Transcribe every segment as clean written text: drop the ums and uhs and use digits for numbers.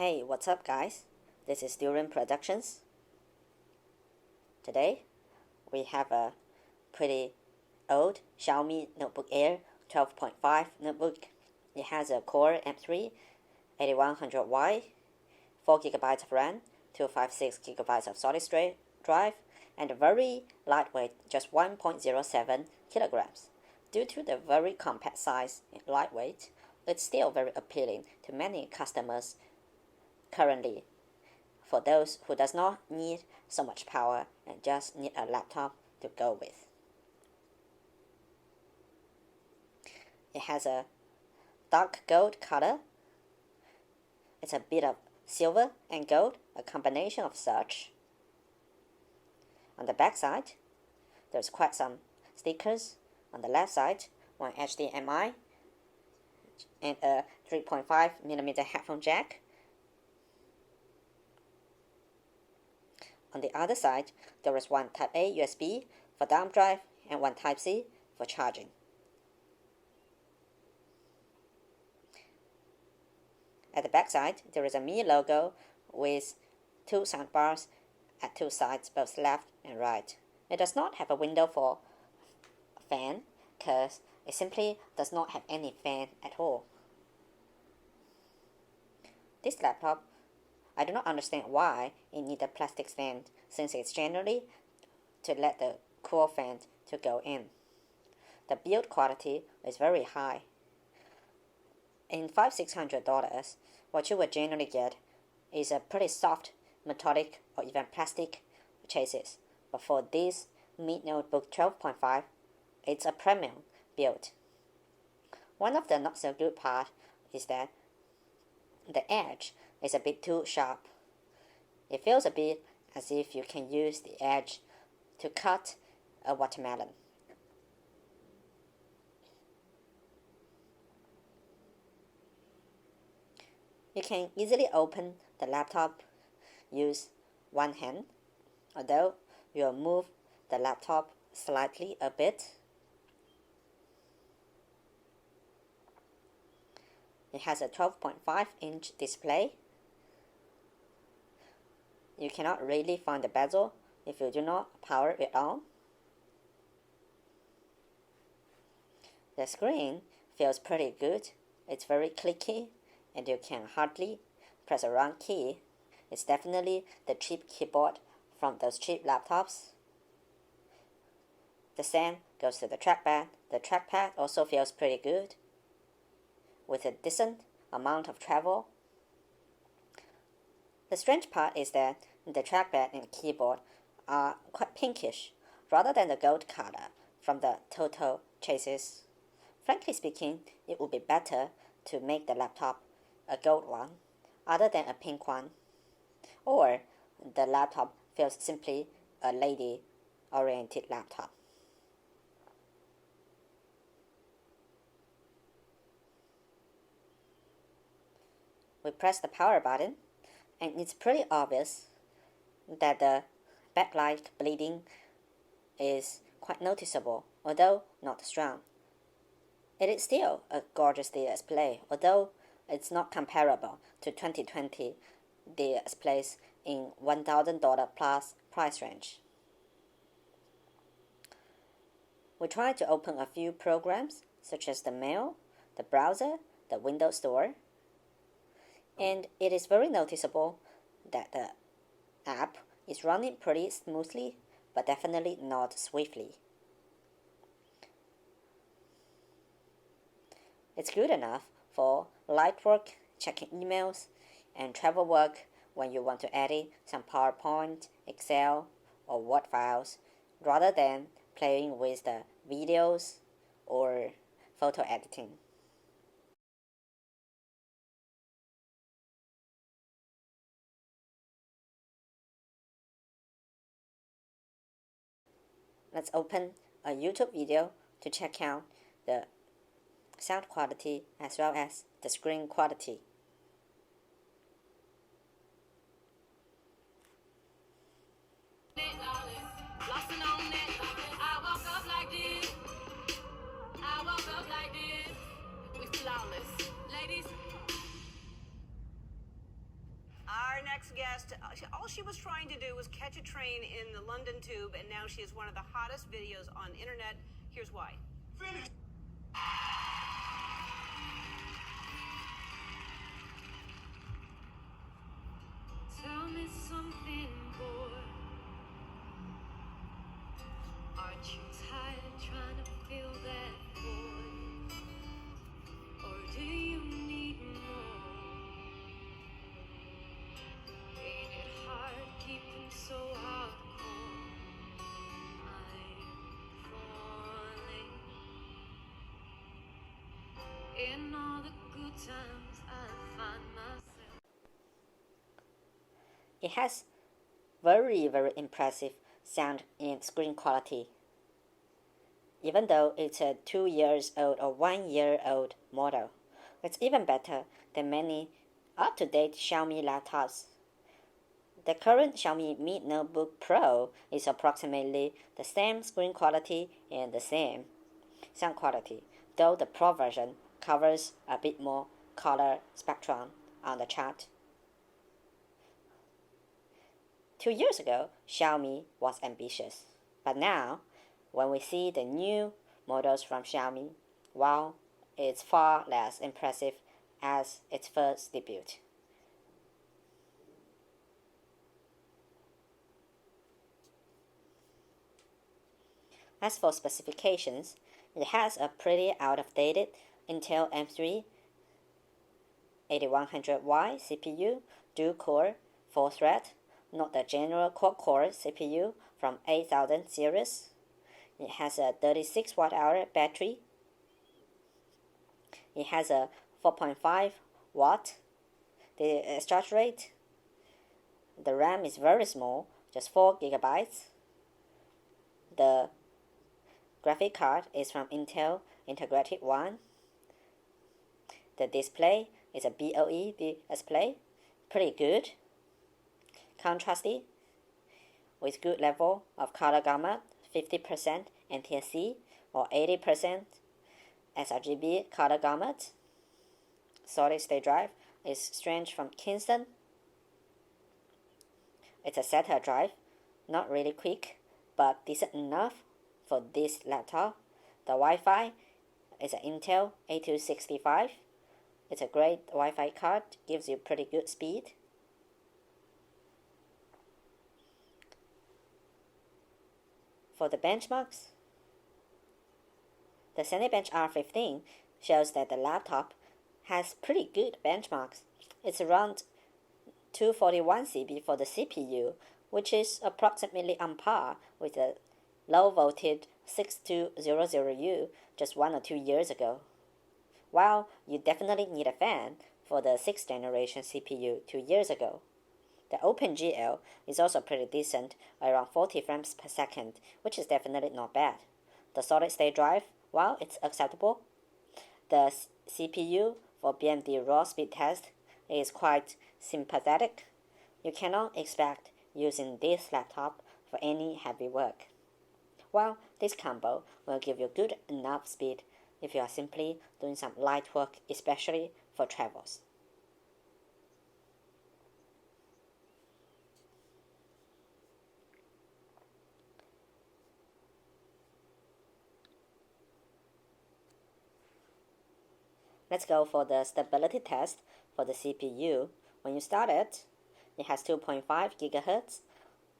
Hey, what's up guys? This is Durian Productions. Today, we have a pretty old Xiaomi Notebook Air 12.5 notebook. It has a Core M3-8100Y, 4GB of RAM, 256GB of solid state drive, and a very lightweight, just 1.07 kilograms. Due to the very compact size and lightweight, it's still very appealing to many customers currently, for those who does not need so much power and just need a laptop to go with. It has a dark gold color. It's a bit of silver and gold, a combination of such. On the back side, there's quite some stickers. On the left side, one HDMI and a 3.5mm headphone jack. On the other side, there is one Type-A USB for thumb drive and one Type-C for charging. At the back side, there is a Mi logo with two soundbars at two sides, both left and right. It does not have a window for a fan, because it simply does not have any fan at all. This laptop, I do not understand why it needs a plastic stand, since it's generally to let the cool fan to go in. The build quality is very high. In $500-600, what you would generally get is a pretty soft metallic or even plastic chassis. But for this Mi Notebook 12.5, it's a premium build. One of the not so good part is that the edge is a bit too sharp. It feels a bit as if you can use the edge to cut a watermelon. You can easily open the laptop, use one hand, although you'll move the laptop slightly a bit. It has a 12.5-inch display. You cannot really find the bezel if you do not power it on. The screen feels pretty good. It's very clicky and you can hardly press a wrong key. It's definitely the cheap keyboard from those cheap laptops. The same goes to the trackpad. The trackpad also feels pretty good, with a decent amount of travel. The strange part is that the trackpad and keyboard are quite pinkish, rather than the gold color from the total chassis. Frankly speaking, it would be better to make the laptop a gold one, other than a pink one. Or the laptop feels simply a lady-oriented laptop. We press the power button, and it's pretty obvious that the backlight bleeding is quite noticeable, although not strong. It is still a gorgeous display, although it's not comparable to 2020 displays in $1,000 plus price range. We tried to open a few programs, such as the mail, the browser, the Windows Store, and it is very noticeable that the app is running pretty smoothly, but definitely not swiftly. It's good enough for light work, checking emails, and travel work when you want to edit some PowerPoint, Excel, or Word files, rather than playing with the videos or photo editing. Let's open a YouTube video to check out the sound quality as well as the screen quality. next guest, all she was trying to do was catch a train in the London Tube, and now she is one of the hottest videos on the internet. Here's why. Finish. Tell me something, boy. Aren't you tired trying to fill that void? Or do you need more? Ain't it hard keeping so hardcore? I'm falling. In all the good times I find myself. It has very impressive sound and screen quality. Even though it's a 2 years old or 1 year old model, it's even better than many up-to-date Xiaomi laptops. The current Xiaomi Mi Notebook Pro is approximately the same screen quality and the same sound quality, though the Pro version covers a bit more color spectrum on the chart. 2 years ago, Xiaomi was ambitious, but now, when we see the new models from Xiaomi, well, it's far less impressive as its first debut. As for specifications, it has a pretty out-of-dated Intel M3-8100Y CPU, dual-core, 4-thread, not the general quad-core CPU from 8000 series. It has a 36 watt-hour battery. It has a 4.5 watt discharge rate. The RAM is very small, just 4 gigabytes. The graphic card is from Intel Integrated 1. The display is a BOE display, pretty good, contrasty, with good level of color gamut, 50% NTSC or 80% sRGB color gamut. Solid state drive is strange from Kingston. It's a SATA drive, not really quick, but decent enough for this laptop. The Wi-Fi is an Intel 8265. It's a great Wi-Fi card, gives you pretty good speed. For the benchmarks, the Cinebench R15 shows that the laptop has pretty good benchmarks. It's around 241 CP for the CPU, which is approximately on par with the low-voltage 6200U just 1 or 2 years ago. While you definitely need a fan for the 6th generation CPU 2 years ago. The OpenGL is also pretty decent, around 40 frames per second, which is definitely not bad. The solid-state drive, well, it's acceptable. The CPU for BMD raw speed test is quite sympathetic. You cannot expect using this laptop for any heavy work. Well, this combo will give you good enough speed if you are simply doing some light work, especially for travels. Let's go for the stability test for the CPU. When you start it has 2.5 GHz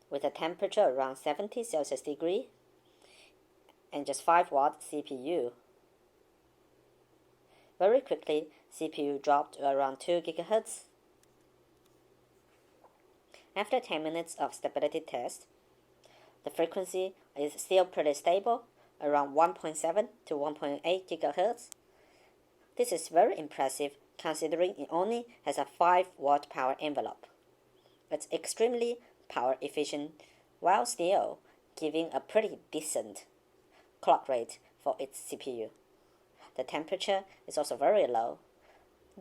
with a temperature around 70 Celsius degree and just 5 watt CPU. Very quickly, CPU dropped to around 2 GHz. After 10 minutes of stability test, the frequency is still pretty stable, around 1.7 to 1.8 GHz. This is very impressive considering it only has a 5 watt power envelope. It's extremely power efficient while still giving a pretty decent clock rate for its CPU. The temperature is also very low.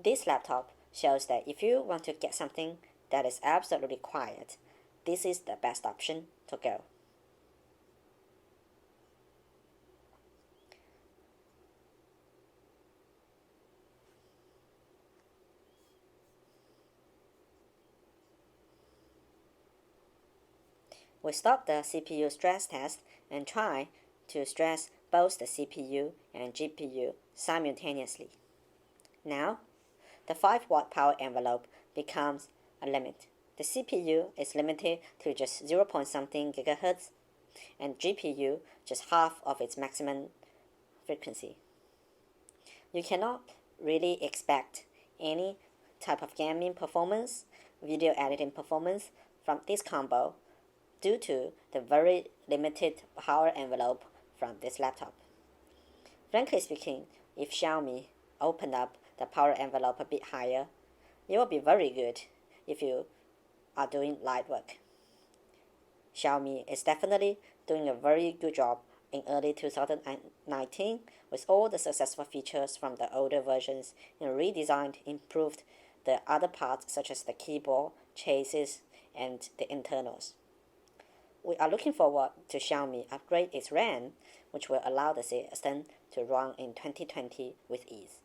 This laptop shows that if you want to get something that is absolutely quiet, this is the best option to go. We stopped the CPU stress test and tried to stress both the CPU and GPU simultaneously. Now, the 5-watt power envelope becomes a limit. The CPU is limited to just 0. something GHz, and GPU just half of its maximum frequency. You cannot really expect any type of gaming performance, video editing performance from this combo due to the very limited power envelope from this laptop. Frankly speaking, if Xiaomi opened up the power envelope a bit higher, it will be very good if you are doing light work. Xiaomi is definitely doing a very good job in early 2019 with all the successful features from the older versions and redesigned, improved the other parts such as the keyboard, chassis, and the internals. We are looking forward to Xiaomi upgrade its RAM, which will allow the system to run in 2020 with ease.